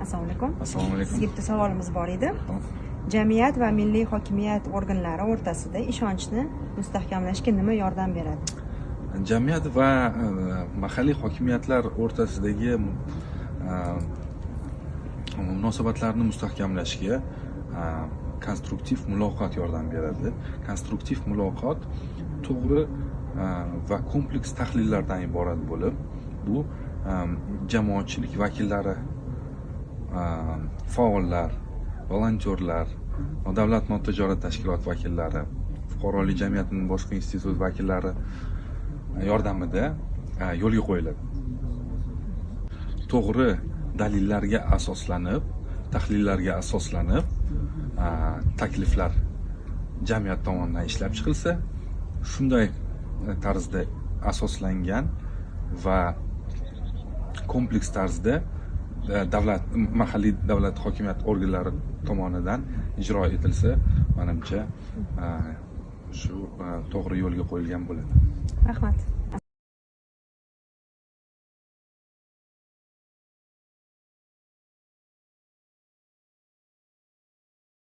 Assalomu alaykum. Assalomu alaykum. Sizga bitta savolimiz bor edi. Jamiyat va milliy hokimiyat organlari o'rtasida ishonchni mustahkamlashga nima yordam beradi? Jamiyat va mahalliy hokimiyatlar o'rtasidagi munosabatlarni mustahkamlashga konstruktiv muloqot yordam beradi. Konstruktiv muloqot to'g'ri va kompleks tahlillardan iborat bo'lib, bu jamoatchilik vakillari, faollar, volontyorlar, davlat notijorat tashkilot vakillari, fuqarolik jamiyatining boshqa institut vakillari yordamida yo'lga qo'yiladi. To'g'ri dalillarga asoslanib, tahlillarga asoslanib, takliflar jamiyat tomonidan ishlab chiqilsa, shunday tarzda asoslangan va kompleks tarzda mahalliy davlat hokimiyat organlari tomonidan ijro etilsa, menimcha shu to'g'ri yo'lga qo'yilgan bo'ladi. Rahmat.